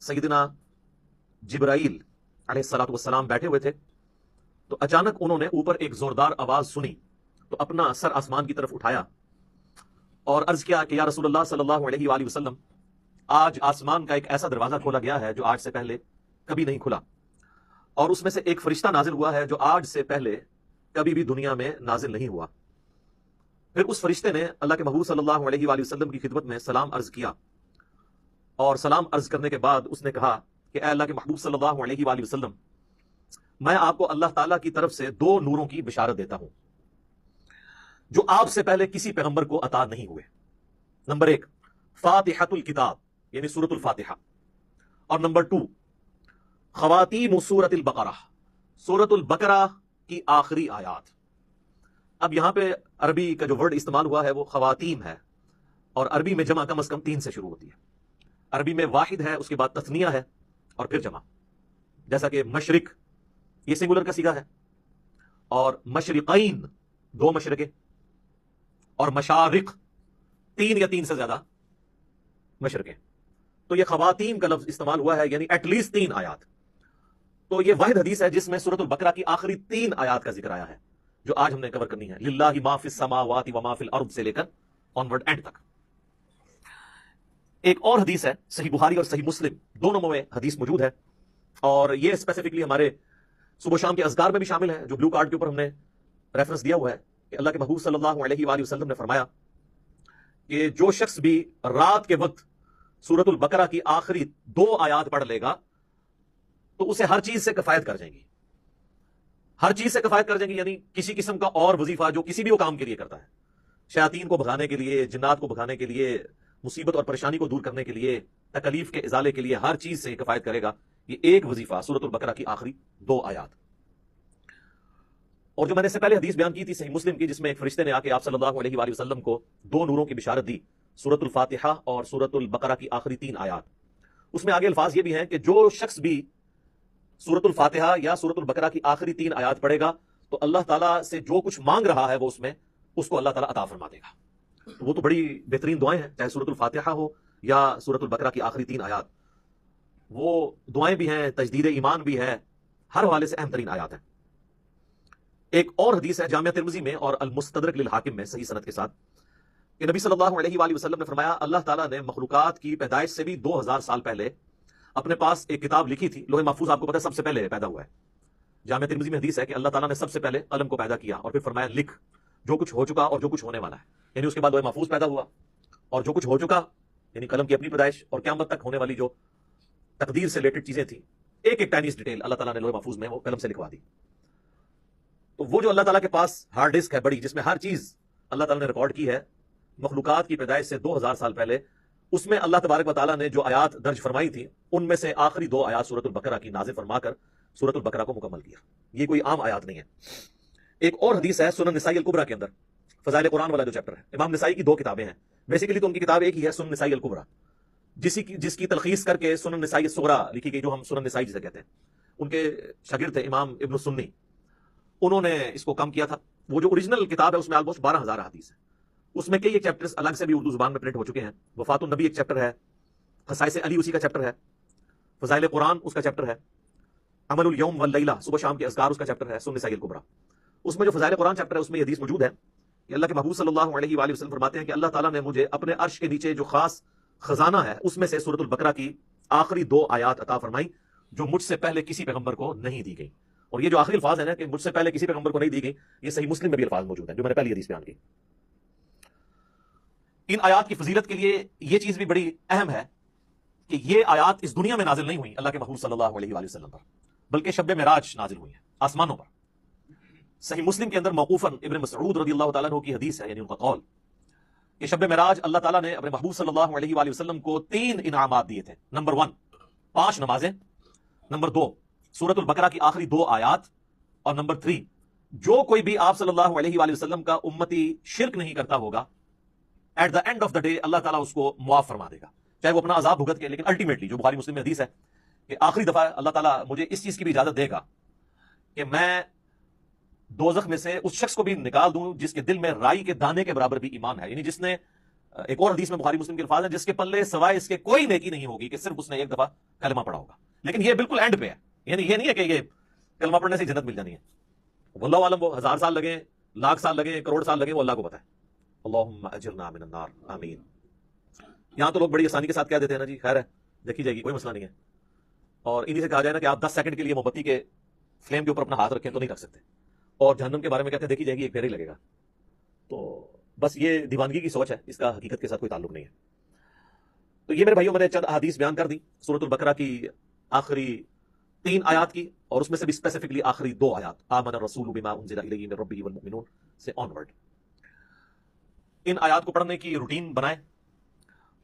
सैयदना जिब्राइल अलैहिस्सलातु वस्सलाम बैठे हुए थे, तो अचानक उन्होंने ऊपर एक जोरदार आवाज सुनी, तो अपना सर आसमान की तरफ उठाया और अर्ज किया कि या रसूलुल्लाह सल्लल्लाहु अलैहि वसल्लम, आज आसमान का एक ऐसा दरवाजा खोला गया है जो आज से पहले कभी नहीं खुला, और उसमें से एक फरिश्ता नाजिल हुआ है जो आज से पहले कभी भी दुनिया में नाजिल नहीं हुआ। फिर उस फरिश्ते ने अल्लाह के महबूब सल्लल्लाहु अलैहि वसल्लम की खिदमत में सलाम अर्ज किया, और सलाम अर्ज करने के बाद उसने कहा कि ऐ अल्लाह के महबूब सल्लल्लाहु अलैहि वसल्लम, मैं आपको अल्लाह ताला की तरफ से दो नूरों की बिशारत देता हूं जो आपसे पहले किसी पैगंबर को अता नहीं हुए। नंबर एक, फातिहतुल किताब यानी सूरतुल फातिहा, और नंबर टू, खवातीम सूरतुल बकरा, सूरतुल बकरा की आखिरी आयात। अब यहां पे अरबी का जो वर्ड इस्तेमाल हुआ है वो खवातीम है, और अरबी में जमा कम से कम 3 से शुरू होती है। अरबी में वाहिद है, उसके बाद तस्निया है और फिर जमा, जैसा कि मशरिक ये सिंगुलर का सीगा है, और मशरिकैन 2 मशरके, और मशारिक 3 या 3 से ज्यादा मशरके। तो ये खवातीम का लफ्ज इस्तेमाल हुआ है, यानी एटलीस्ट 3 आयात। तो ये वाहिद हदीस है जिसमें सूरतुल बकरा की आखिरी 3 आयात का जिक्र आया है, जो आज हमने कवर करनी है। लिल्लाहि मा फिस समावाति व मा फिल अर्द से लेकर ऑनवर्ड एंड तक। एक और हदीस है, सही बुखारी और सही मुस्लिम दोनों में हदीस मौजूद है, और ये स्पेसिफिकली हमारे सुबह शाम के अज़कार में भी शामिल है, जो ब्लू कार्ड के ऊपर हमने रेफरेंस दिया हुआ है कि अल्लाह के महबूब सल्लल्लाहु अलैहि वसल्लम ने फरमाया कि जो शख्स भी रात के वक्त सूरतुल बकरा की आखिरी 2 आयात पढ़ लेगा तो उसे हर चीज से किफायत कर जाएंगी। हर चीज से किफायत कर जाएंगी यानी किसी किस्म का और वजीफा जो किसी भी वो काम के लिए करता है, शयातीन को भगाने के लिए, जिन्नात को भगाने के लिए, मुसीबत और परेशानी को दूर करने के लिए, तकलीफ के इजाले के लिए, हर चीज से किफायत करेगा ये एक वजीफा सूरतुल बकरा की आखिरी 2 आयात। और जो मैंने इससे पहले हदीस बयान की थी सही मुस्लिम की, जिसमें एक फरिश्ते ने आके आप सल्लल्लाहु अलैहि वसल्लम को 2 नूरों की बिशारत दी, सूरतुल फातिहा और सूरतुल बकरा की आखिरी 3 आयात। उसमें आगे अल्फाज ये भी हैं कि जो शख्स भी सूरतुल फातिहा या सूरतुल बकरा की आखिरी 3 आयात पढ़ेगा तो अल्लाह ताला से जो कुछ मांग रहा है वो उसमें उसको अल्लाह ताला अता फरमा देगा। तो वो तो बड़ी बेहतरीन दुआएं हैं, चाहे सूरतुल फातिहा हो या सूरतुल बकरा की आखिरी 3 आयात। वो दुआएं भी हैं, तजदीद ईमान भी है, हर हवाले से अहम तरीन आयात है। एक और हदीस है जामिया तिर्मिज़ी में और अल मुस्तदरक लिल हाकिम में सही सनद के साथ कि नबी सल्लल्लाहु अलैहि वसल्लम ने फरमाया, अल्लाह ताला ने मखलूकात की पैदाइश से भी 2000 साल पहले अपने पास एक किताब लिखी थी। लोहे महफूज आपको पता है सबसे पहले पैदा हुआ है। जामिया तिर्मिज़ी में हदीस है कि अल्लाह ताला ने सबसे पहले कलम को पैदा किया और फिर फरमाया लिख जो कुछ हो चुका और जो कुछ होने वाला है। यानी उसके बाद लोहे महफूज पैदा हुआ और जो कुछ हो चुका यानी कलम की अपनी पैदाइश और क़यामत तक होने वाली जो तकदीर से रिलेटेड चीजें थी, एक एक टाइनी डिटेल अल्लाह ताला ने लोहे महफूज में वो कलम से लिखवा दी। तो वो जो अल्लाह ताला के पास हार्ड डिस्क है बड़ी, जिसमें हर चीज अल्लाह ताला ने रिकॉर्ड की है मखलूकात की पैदाइश से 2000 साल पहले, उसमें अल्लाह तबारक व तआला ने जो आयात दर्ज फरमाई थी उनमें से आखिरी 2 आयात सूरतुल बकरा की नाज़िल फरमाकर सूरतुल बकरा को मुकम्मल किया। ये कोई आम आयात नहीं है। एक और हदीस है सुनन निसाई अल कुबरा के अंदर, फज़ाइल कुरान वाला जो चैप्टर है। इमाम निसाई की 2 किताबें हैं, बेसिकली तो उनकी किताब एक ही है, सुनन निसाई अल कुबरा, जिसकी तलखीस करके सुनन निसाई सुगरा लिखी गई, जो हम सुनन निसाई जिसे कहते हैं। उनके शागिर्द थे इमाम इब्न सुन्नी, उन्होंने इसको कम किया था। वो जो ओरिजिनल किताब है उसमें ऑलमोस्ट 12000 हदीस है। उसमें कई एक चैप्टर्स अलग से भी उर्दू जुबान में प्रिंट हो चुके हैं। वफातुन नबी एक चैप्टर है, खसाइस अली उसी का चैप्टर है, फज़ाइल कुरान उसका चैप्टर है, अमलुल यौम वल लैला सुबह शाम के अज़कार उसका चैप्टर है, सुनन निसाई अल कुबरा। उसमें जो फज़ाइल कुरान चैप्टर है उसमें हदीस मौजूद है कि अल्लाह के महबूब सल्लल्लाहु अलैहि वसल्लम फरमाते हैं कि अल्लाह ताला ने मुझे अपने अर्श के नीचे जो खास खजाना है उसमें से सूरतुल बकरा की आखिरी 2 आयात अता फरमाई जो मुझसे पहले किसी पैगंबर को नहीं दी गई। और ये जो आखिरी अल्फाज है ना कि मुझसे पहले किसी पैगंबर को नहीं दी गई, ये सही मुस्लिम में भी अल्फाज मौजूद है जो मैंने पहली हदीस बयान की। इन आयात की फजीलत के लिए ये चीज भी बड़ी अहम है कि ये आयात इस दुनिया में नाजिल नहीं हुई अल्लाह के महबूब सल्लल्लाहु अलैहि वसल्लम पर, बल्कि शब मेराज नाजिल हुई है आसमानों पर। सही मुस्लिम के अंदर मौकूफन इब्न मसऊद रज़ियल्लाहु ताला अन्हु की हदीस है, यानी उनका कौल कि शब मेराज अल्लाह ताला ने अपने महबूब सल्लल्लाहु अलैहि वसल्लम को 3 इनामात दिए थे। नंबर 1 5 नमाजें, नंबर 2 सूरतुल बकरा की आखिरी 2 आयात, और नंबर 3 जो कोई भी आप सल्लल्लाहु अलैहि वसल्लम का उम्मती शिर्क नहीं करता होगा, at the end of the day अल्लाह ताला उसको मुआफ फरमा देगा, चाहे वो अपना अजाब भुगत के। लेकिन अल्टीमेटली जो बुखारी मुस्लिम में हदीस है कि आखिरी दफा अल्लाह ताला मुझे इस चीज की भी इजाजत देगा कि मैं दोज़ख में से उस शख्स को भी निकाल दूं जिसके दिल में राई के दाने के बराबर भी ईमान है, यानी जिसने ایک اور حدیث میں بخاری مسلم کے الفاظ ہیں جس کے پلے سوائے اس کے کوئی نیکی نہیں ہوگی کہ صرف اس نے ایک دفعہ کلمہ پڑھا ہوگا. لیکن یہ بالکل اینڈ پہ ہے, یعنی یہ نہیں ہے کہ یہ کلمہ پڑھنے سے جنت مل جانی ہے. واللہ عالم, وہ 1000 سال لگے, لاکھ سال لگے, کروڑ سال لگے, وہ اللہ کو پتہ ہے. اللہم اجرنا من النار, آمین. یہاں تو لوگ بڑی آسانی کے ساتھ کہہ دیتے ہیں نا جی خیر ہے, دیکھی جائے گی, کوئی مسئلہ نہیں ہے. اور انہی سے کہا جائے نا کہ آپ 10 سیکنڈ کے لیے موم بتی کے فلیم کے اوپر اپنا ہاتھ رکھیں تو نہیں رکھ سکتے, اور جہنم کے بارے میں کہتے ہیں دیکھی جائے گی, ایک پھیر ہی لگے گا. تو بس یہ دیوانگی کی سوچ ہے, اس کا حقیقت کے ساتھ کوئی تعلق نہیں ہے. تو یہ میرے بھائیوں میں نے چند احادیث بیان کر دی سورۃ البقرہ کی آخری 3 آیات کی, اور اس میں سے بھی اسپیسیفکلی آخری 2 آیات آمن الرسول بما انزل الیہ من ربہ والمؤمنون سے آن ورڈ. ان آیات کو پڑھنے کی روٹین بنائیں,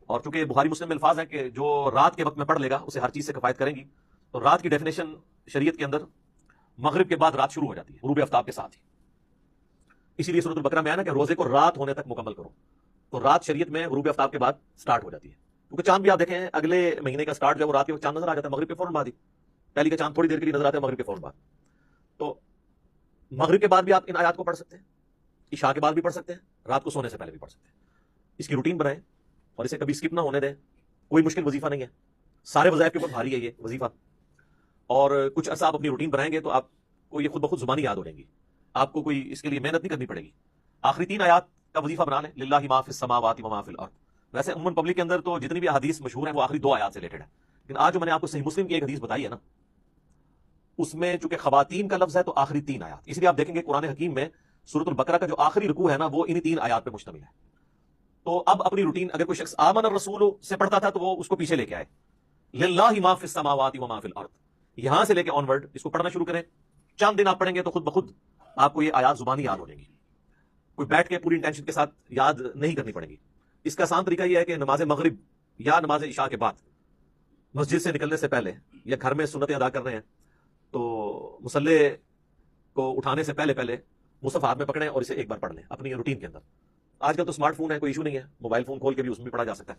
اور چونکہ بخاری مسلم میں الفاظ ہیں کہ جو رات کے وقت میں پڑھ لے گا اسے ہر چیز سے کفایت کریں گی. تو رات کی ڈیفینیشن شریعت کے اندر مغرب کے بعد رات شروع ہو جاتی ہے, غروب آفتاب کے ساتھ ہی. اسی لیے سورۃ البقرہ میں ہے نا کہ روزے کو رات ہونے تک مکمل کرو, تو رات شریعت میں غروب آفتاب کے بعد سٹارٹ ہو جاتی ہے. کیونکہ چاند بھی آپ دیکھیں اگلے مہینے کا سٹارٹ جو ہے وہ رات کے وقت چاند نظر آ جاتا ہے, مغرب کے فوراً بعد ہی. پہلی کا چاند تھوڑی دیر کے لیے نظر آتا ہے, مغرب کے فوراً بعد. تو مغرب کے بعد بھی آپ ان آیات کو پڑھ سکتے ہیں, عشاء کے بعد بھی پڑھ سکتے ہیں, رات کو سونے سے پہلے بھی پڑھ سکتے ہیں. اس کی روٹین بنائیں اور اسے کبھی اسکپ نہ ہونے دیں. کوئی مشکل وظیفہ نہیں ہے, سارے وظائف کے اوپر بھاری ہے یہ وظیفہ. اور کچھ عرصہ آپ اپنی روٹین بنائیں گے تو آپ کو یہ خود بخود زبانی یاد ہو جائیں گی, آپ کو کوئی اس کے لیے محنت نہیں کرنی پڑے گی. آخری 3 آیات کا وظیفہ بنا لیں, للہ ما فی السماوات و ما فی الارض. ویسے عموماً پبلک کے اندر تو جتنی بھی احادیث مشہور ہیں وہ آخری 2 آیات سے ریلیٹڈ ہے, لیکن آج جو میں نے آپ کو صحیح مسلم کی ایک حدیث بتائی ہے نا, اس میں چونکہ خواتین کا لفظ ہے تو آخری 3 آیات, اس لیے آپ دیکھیں گے قرآن حکیم میں سورۃ البقرہ کا جو آخری رکوع ہے نا وہ انہی 3 آیات پہ مشتمل ہے. تو اب اپنی روٹین, اگر کوئی شخص آمن الرسول سے پڑھتا تھا تو وہ اس کو پیچھے لے کے آئے, للہ ما فی السماوات و ما فی الارض, یہاں سے لے کے آن ورڈ اس کو پڑھنا شروع کریں. چند دن آپ پڑھیں گے تو خود بخود آپ کو یہ آیات زبانی یاد ہو جائیں گی, کوئی بیٹھ کے پوری انٹینشن کے ساتھ یاد نہیں کرنی پڑے گی. اس کا آسان طریقہ یہ ہے کہ نماز مغرب یا نماز عشاء کے بعد مسجد سے نکلنے سے پہلے یا گھر میں سنتیں ادا کر رہے ہیں تو مصلی کو اٹھانے سے پہلے مصحف ہاتھ میں پکڑیں اور اسے ایک بار پڑھ لیں اپنی روٹین کے اندر. آج کل تو اسمارٹ فون ہے, کوئی ایشو نہیں ہے, موبائل فون کھول کے بھی اس میں پڑھا جا سکتا ہے.